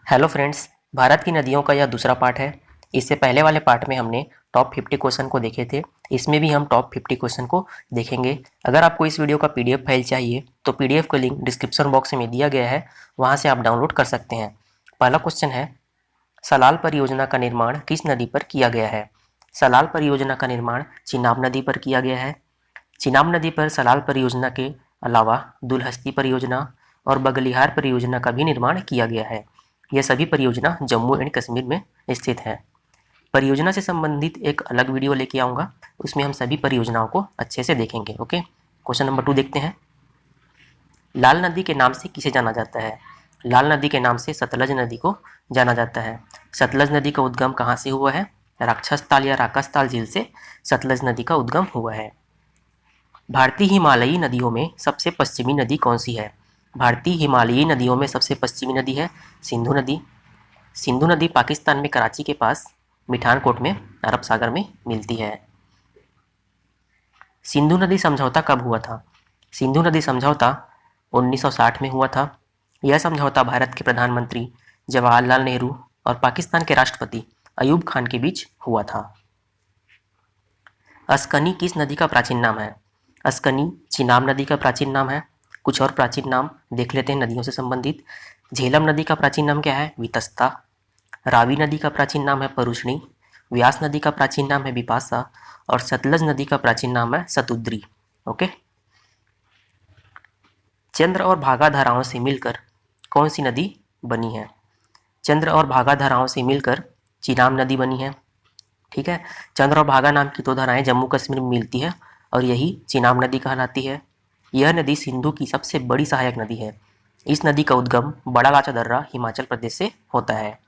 Hello friends, Bharat की नदियों का यह दूसरा पार्ट है। इससे पहले वाले पार्ट में हमने टॉप 50 क्वेश्चन को देखे थे। इसमें भी हम टॉप 50 क्वेश्चन को देखेंगे। अगर आपको इस वीडियो का पीडीएफ फाइल चाहिए तो पीडीएफ का लिंक डिस्क्रिप्शन बॉक्स में दिया गया है, वहाँ से आप डाउनलोड कर सकते हैं। पहला क्वेश्चन है, सलाल परियोजना का निर्माण किस नदी पर किया गया है? सलाल परियोजना का निर्माण चिनाब नदी पर किया गया है। चिनाब नदी पर सलाल परियोजना के अलावा दुलहस्ती परियोजना और बगलिहार परियोजना का भी निर्माण किया गया है। यह सभी परियोजना जम्मू एंड कश्मीर में स्थित है। परियोजना से संबंधित एक अलग वीडियो लेके आऊँगा, उसमें हम सभी परियोजनाओं को अच्छे से देखेंगे। ओके, क्वेश्चन नंबर 2 देखते हैं। लाल नदी के नाम से किसे जाना जाता है? लाल नदी के नाम से सतलज नदी को जाना जाता है। सतलज नदी का उद्गम कहाँ से हुआ है? राक्षसताल या राकसताल झील से सतलज नदी का उद्गम हुआ है। भारतीय हिमालयी नदियों में सबसे पश्चिमी नदी कौन सी है? भारतीय हिमालयी नदियों में सबसे पश्चिमी नदी है सिंधु नदी। सिंधु नदी पाकिस्तान में कराची के पास मिठानकोट में अरब सागर में मिलती है। सिंधु नदी समझौता कब हुआ था? सिंधु नदी समझौता 1960 में हुआ था। यह समझौता भारत के प्रधानमंत्री जवाहरलाल नेहरू और पाकिस्तान के राष्ट्रपति अयूब खान के बीच हुआ था। अस्कनी किस नदी का प्राचीन नाम है? अस्कनी चिनाब नदी का प्राचीन नाम है। कुछ और प्राचीन नाम देख लेते हैं नदियों से संबंधित। झेलम नदी का प्राचीन नाम क्या है? वितस्ता। रावी नदी का प्राचीन नाम है परुष्णी। व्यास नदी का प्राचीन नाम है बिपाशा और सतलज नदी का प्राचीन नाम है सतुद्री। ओके, चंद्र और भागा धाराओं से मिलकर कौन सी नदी बनी है? चंद्र और भागा धाराओं से मिलकर चिनाब नदी बनी है। ठीक है, चंद्र और भागा नाम की दो धाराएं जम्मू कश्मीर में मिलती है और यही चिनाब नदी कहलाती है। यह नदी सिंधु की सबसे बड़ी सहायक नदी है। इस नदी का उद्गम बड़ा लाचा दर्रा हिमाचल प्रदेश से होता है।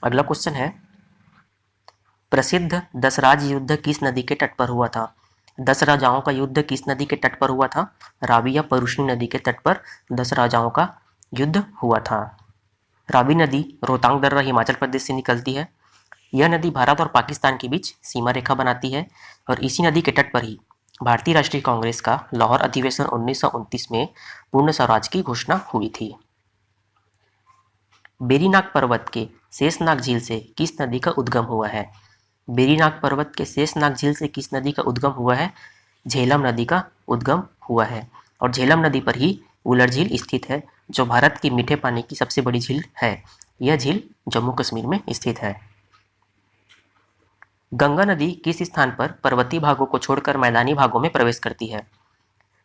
अगला क्वेश्चन है, प्रसिद्ध दसराज युद्ध किस नदी के तट पर हुआ था? 10 राजाओं का युद्ध किस नदी के तट पर हुआ था? रावी या परुष्णी नदी के तट पर 10 राजाओं का युद्ध हुआ था। रावी नदी रोहतांग दर्रा हिमाचल प्रदेश से निकलती है। यह नदी भारत और पाकिस्तान के बीच सीमा रेखा बनाती है और इसी नदी के तट पर ही भारतीय राष्ट्रीय कांग्रेस का लाहौर अधिवेशन 1929 में पूर्ण स्वराज की घोषणा हुई थी। बेरीनाग पर्वत के शेषनाग झील से किस नदी का उद्गम हुआ है? बेरीनाग पर्वत के शेषनाग झील से किस नदी का उद्गम हुआ है? झेलम नदी का उद्गम हुआ है और झेलम नदी पर ही उलर झील स्थित है, जो भारत की मीठे पानी की सबसे बड़ी झील है। यह झील जम्मू कश्मीर में स्थित है। गंगा नदी किस स्थान पर पर्वतीय भागों को छोड़कर मैदानी भागों में प्रवेश करती है?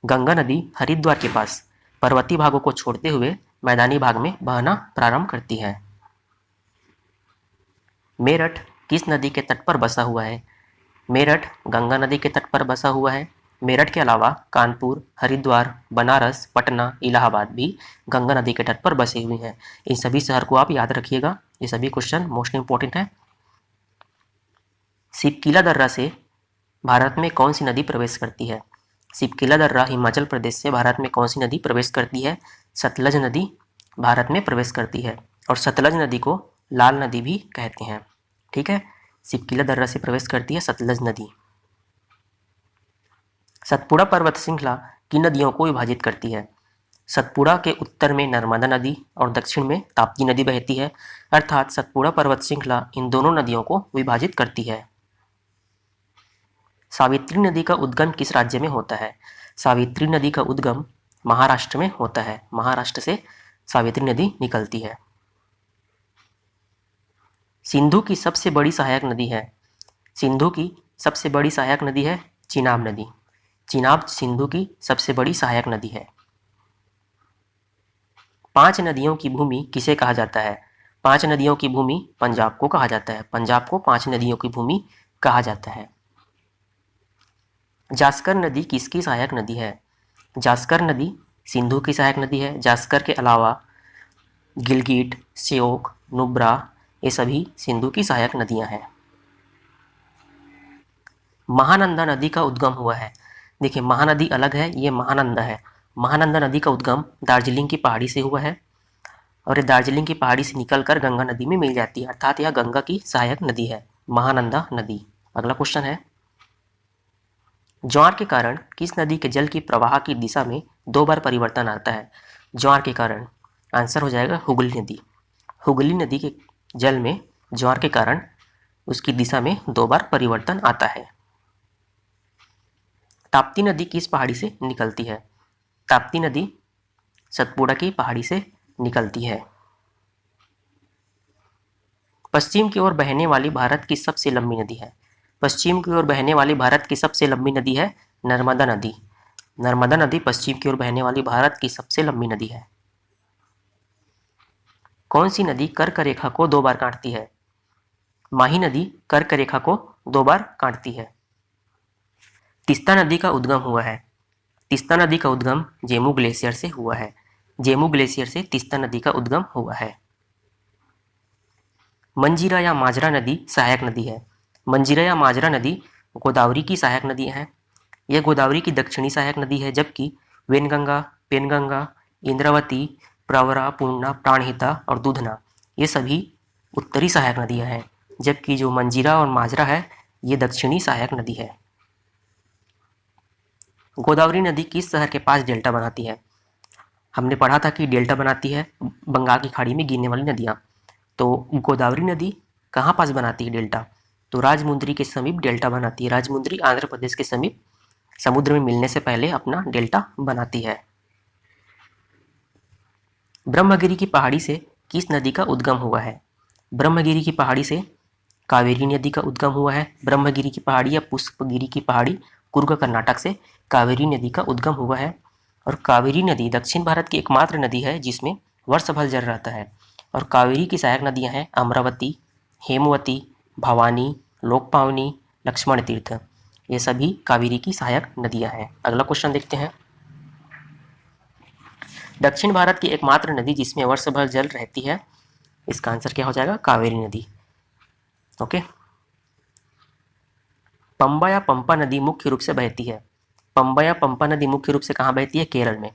गंगा नदी हरिद्वार के पास पर्वतीय भागों को छोड़ते हुए मैदानी भाग में बहना प्रारंभ करती है। मेरठ किस नदी के तट पर बसा हुआ है? मेरठ गंगा नदी के तट पर बसा हुआ है। मेरठ के अलावा कानपुर, हरिद्वार, बनारस, पटना, इलाहाबाद भी गंगा नदी के तट पर बसे हुए हैं। इन सभी शहर को आप याद रखिएगा, ये सभी क्वेश्चन मोस्ट इंपॉर्टेंट है। सिपकीला दर्रा से भारत में कौन सी नदी प्रवेश करती है? सिपकीला दर्रा हिमाचल प्रदेश से भारत में कौन सी नदी प्रवेश करती है? सतलज नदी भारत में प्रवेश करती है और सतलज नदी को लाल नदी भी कहते हैं। ठीक है, सिपकीला दर्रा से प्रवेश करती है सतलज नदी। सतपुड़ा पर्वत श्रृंखला किन नदियों को विभाजित करती है? सतपुड़ा के उत्तर में नर्मदा नदी और दक्षिण में ताप्ती नदी बहती है, अर्थात सतपुड़ा पर्वत श्रृंखला इन दोनों नदियों को विभाजित करती है। सावित्री नदी का उद्गम किस राज्य में होता है? सावित्री नदी का उद्गम महाराष्ट्र में होता है। महाराष्ट्र से सावित्री नदी निकलती है। सिंधु की सबसे बड़ी सहायक नदी है। सिंधु की सबसे बड़ी सहायक नदी है चिनाब नदी। चिनाब सिंधु की सबसे बड़ी सहायक नदी है। 5 नदियों की भूमि किसे कहा जाता है? 5 नदियों की भूमि पंजाब को कहा जाता है। पंजाब को 5 नदियों की भूमि कहा जाता है। जास्कर नदी किसकी सहायक नदी है? जास्कर नदी सिंधु की सहायक नदी है। जास्कर के अलावा गिलगिट, श्योक, नुब्रा ये सभी सिंधु की सहायक नदियां हैं। महानंदा नदी का उद्गम हुआ है। देखिए, महानदी अलग है, ये महानंदा है। महानंदा नदी का उद्गम दार्जिलिंग की पहाड़ी से हुआ है और ये दार्जिलिंग की पहाड़ी से निकलकर गंगा नदी में मिल जाती है, अर्थात यह गंगा की सहायक नदी है, महानंदा नदी। अगला क्वेश्चन है, ज्वार के कारण किस नदी के जल की प्रवाह की दिशा में 2 बार परिवर्तन आता है? ज्वार के कारण आंसर हो जाएगा हुगली नदी। हुगली नदी के जल में ज्वार के कारण उसकी दिशा में 2 बार परिवर्तन आता है। ताप्ती नदी किस पहाड़ी से निकलती है? ताप्ती नदी सतपुड़ा की पहाड़ी से निकलती है। पश्चिम की ओर बहने वाली भारत की सबसे लंबी नदी है। पश्चिम की ओर बहने वाली भारत की सबसे लंबी नदी है नर्मदा नदी। नर्मदा नदी पश्चिम की ओर बहने वाली भारत की सबसे लंबी नदी है। कौन सी नदी कर्क रेखा को 2 बार काटती है? माही नदी कर्क रेखा को 2 बार काटती है। तीस्ता नदी का उद्गम हुआ है। तीस्ता नदी का उद्गम जेमू ग्लेशियर से हुआ है। जेमू ग्लेशियर से तीस्ता नदी का उद्गम हुआ है। मंजीरा या माजरा नदी सहायक नदी है। मंजीरा या माजरा नदी गोदावरी की सहायक नदी है। यह गोदावरी की दक्षिणी सहायक नदी है, जबकि वेनगंगा, पेनगंगा, इंद्रावती, प्रवरा, पूर्णा, प्राणहिता और दूधना ये सभी उत्तरी सहायक नदियां हैं, जबकि जो मंजीरा और माजरा है ये दक्षिणी सहायक नदी है। गोदावरी नदी किस शहर के पास डेल्टा बनाती है? हमने पढ़ा था कि डेल्टा बनाती है बंगाल की खाड़ी में गिरने वाली नदियाँ। तो गोदावरी नदी कहाँ पास बनाती है डेल्टा? तो राजमुंद्री के समीप डेल्टा बनाती है। राजमुंद्री आंध्र प्रदेश के समीप समुद्र में मिलने से पहले अपना डेल्टा बनाती है। ब्रह्मगिरी की पहाड़ी से किस नदी का उद्गम हुआ है? ब्रह्मगिरी की पहाड़ी से कावेरी नदी का उद्गम हुआ है। ब्रह्मगिरी की पहाड़ी या पुष्पगिरी की पहाड़ी कुर्ग कर्नाटक से कावेरी नदी का उद्गम हुआ है। और कावेरी नदी दक्षिण भारत की एकमात्र नदी है जिसमें वर्ष भर जल रहता है। और कावेरी की सहायक नदियां हैं अमरावती, हेमवती, भवानी, लोकपावनी, लक्ष्मण तीर्थ। ये सभी कावेरी की सहायक नदियां हैं। अगला क्वेश्चन देखते हैं। दक्षिण भारत की एकमात्र नदी जिसमें वर्ष भर जल रहती है, इसका आंसर क्या हो जाएगा? कावेरी नदी। ओके। पंबा या पंपा नदी मुख्य रूप से बहती है। पंबा या पंपा नदी मुख्य रूप से कहाँ बहती है? केरल में।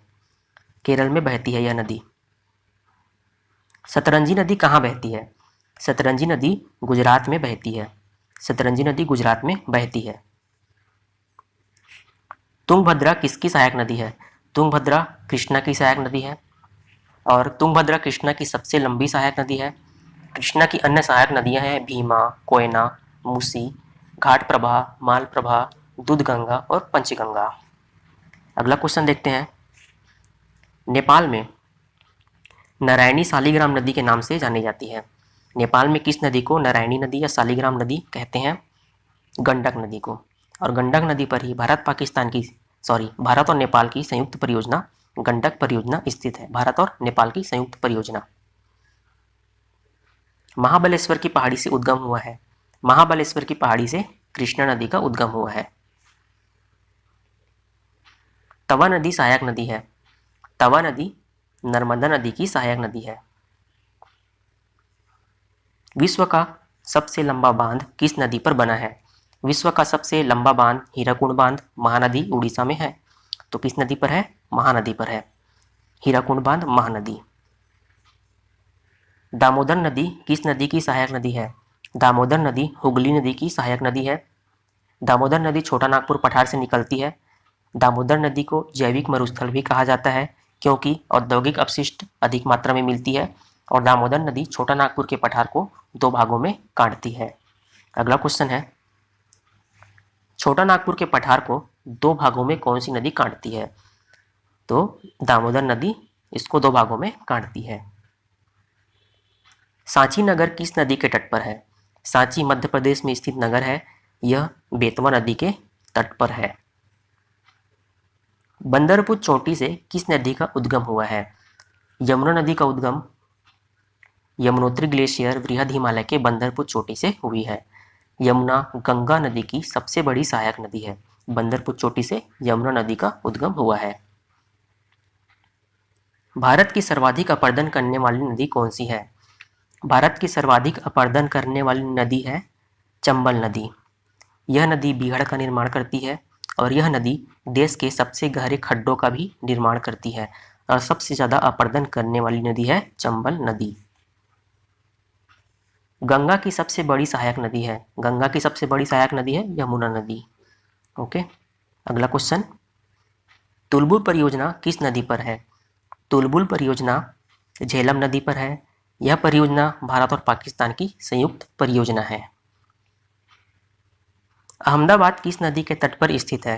केरल में बहती है यह नदी। सतरंजी नदी कहाँ बहती है? सतरंजी नदी गुजरात में बहती है। सतरंजी नदी गुजरात में बहती है। तुंगभद्रा किसकी सहायक नदी है? तुंगभद्रा कृष्णा की सहायक नदी है। और तुंगभद्रा कृष्णा की सबसे लंबी सहायक नदी है। कृष्णा की अन्य सहायक नदियां हैं भीमा, कोयना, मूसी, घाटप्रभा, मालप्रभा, दूधगंगा और पंचगंगा। अगला क्वेश्चन देखते हैं। नेपाल में नारायणी शालिग्राम नदी के नाम से जानी जाती है। नेपाल में किस नदी को नारायणी नदी या शालिग्राम नदी कहते हैं? गंडक नदी को। और गंडक नदी पर ही भारत और नेपाल की संयुक्त परियोजना गंडक परियोजना स्थित है। भारत और नेपाल की संयुक्त परियोजना। महाबलेश्वर की पहाड़ी से उद्गम हुआ है। महाबलेश्वर की पहाड़ी से कृष्णा नदी का उद्गम हुआ है। तवा नदी सहायक नदी है। तवा नदी नर्मदा नदी की सहायक नदी है। विश्व का सबसे लंबा बांध किस नदी पर बना है? विश्व का सबसे लंबा बांध हीराकुंड बांध महानदी उड़ीसा में है। तो किस नदी पर है? महानदी पर है। हीराकुंड बांध महानदी। दामोदर नदी किस नदी की सहायक नदी है? दामोदर नदी हुगली नदी की सहायक नदी है। दामोदर नदी छोटा नागपुर पठार से निकलती है। दामोदर नदी को जैविक मरुस्थल भी कहा जाता है क्योंकि औद्योगिक अपशिष्ट अधिक मात्रा में मिलती है। और दामोदर नदी छोटा नागपुर के पठार को 2 भागों में काटती है। अगला क्वेश्चन है, छोटा नागपुर के पठार को 2 भागों में कौन सी नदी काटती है? तो दामोदर नदी इसको 2 भागों में काटती है। सांची नगर किस नदी के तट पर है? सांची मध्य प्रदेश में स्थित नगर है। यह बेतवा नदी के तट पर है। बंदरपुर चोटी से किस नदी का उद्गम हुआ है? यमुना नदी का उद्गम यमुनोत्री ग्लेशियर वृहद हिमालय के बंदरपुर चोटी से हुई है। यमुना गंगा नदी की सबसे बड़ी सहायक नदी है। बंदरपुर चोटी से यमुना नदी का उद्गम हुआ है। भारत की सर्वाधिक अपरदन करने वाली नदी कौन सी है? भारत की सर्वाधिक अपरदन करने वाली नदी है चंबल नदी। यह नदी बीहड़ का निर्माण करती है और यह नदी देश के सबसे गहरे खड्डों का भी निर्माण करती है और सबसे ज़्यादा अपरदन करने वाली नदी है चंबल नदी। गंगा की सबसे बड़ी सहायक नदी है। गंगा की सबसे बड़ी सहायक नदी है यमुना नदी। ओके। अगला क्वेश्चन, तुलबुल परियोजना किस नदी पर है? तुलबुल परियोजना झेलम नदी पर है, यह परियोजना भारत और पाकिस्तान की संयुक्त परियोजना है। अहमदाबाद किस नदी के तट पर स्थित है?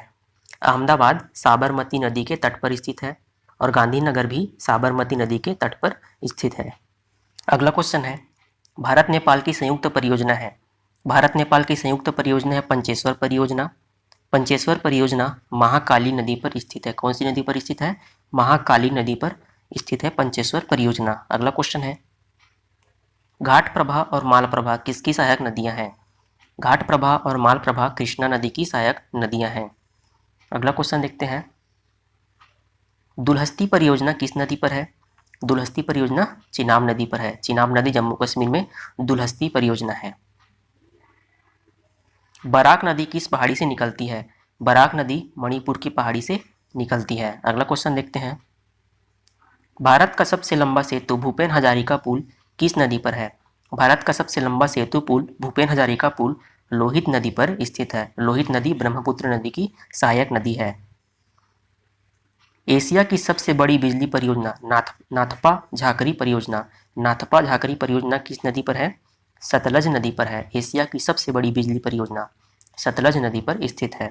अहमदाबाद साबरमती नदी के तट पर स्थित है और गांधीनगर भी साबरमती नदी के तट पर स्थित है। अगला क्वेश्चन है, भारत नेपाल की संयुक्त परियोजना है। भारत नेपाल की संयुक्त परियोजना है पंचेश्वर परियोजना। पंचेश्वर परियोजना महाकाली नदी पर स्थित है। कौन सी नदी पर स्थित है? महाकाली नदी पर स्थित है पंचेश्वर परियोजना। अगला क्वेश्चन है, घाट प्रभा और माल प्रभा किसकी सहायक नदियां हैं? घाट प्रभा और माल प्रभा कृष्णा नदी की सहायक नदियां हैं। अगला क्वेश्चन देखते हैं, दुलहस्ती परियोजना किस नदी पर है? दुलहस्ती परियोजना चिनाब नदी पर है। चिनाब नदी जम्मू कश्मीर में दुलहस्ती परियोजना है। बराक नदी किस पहाड़ी से निकलती है? बराक नदी मणिपुर की पहाड़ी से निकलती है। अगला क्वेश्चन देखते हैं, भारत का सबसे लंबा सेतु भूपेन हजारिका पुल किस नदी पर है? भारत का सबसे लंबा सेतु पुल भूपेन हजारिका पुल लोहित नदी पर स्थित है। लोहित नदी ब्रह्मपुत्र नदी की सहायक नदी है। एशिया की सबसे बड़ी बिजली परियोजना नाथपा झाकरी परियोजना। नाथपा झाकरी परियोजना किस नदी पर है? सतलज नदी पर है। एशिया की सबसे बड़ी बिजली परियोजना सतलज नदी पर स्थित है।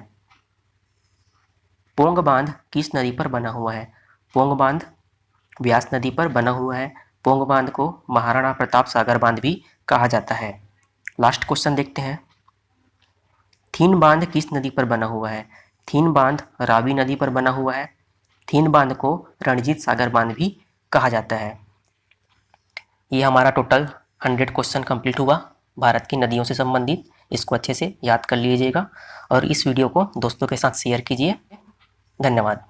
पोंग बांध किस नदी पर बना हुआ है? पोंग बांध व्यास नदी पर बना हुआ है। पोंग बांध को महाराणा प्रताप सागर बांध भी कहा जाता है। लास्ट क्वेश्चन देखते हैं, थीन बांध किस नदी पर बना हुआ है? थीन बांध रावी नदी पर बना हुआ है। थीन बांध को रणजीत सागर बांध भी कहा जाता है। ये हमारा टोटल 100 क्वेश्चन कंप्लीट हुआ भारत की नदियों से संबंधित। इसको अच्छे से याद कर लीजिएगा और इस वीडियो को दोस्तों के साथ शेयर कीजिए। धन्यवाद।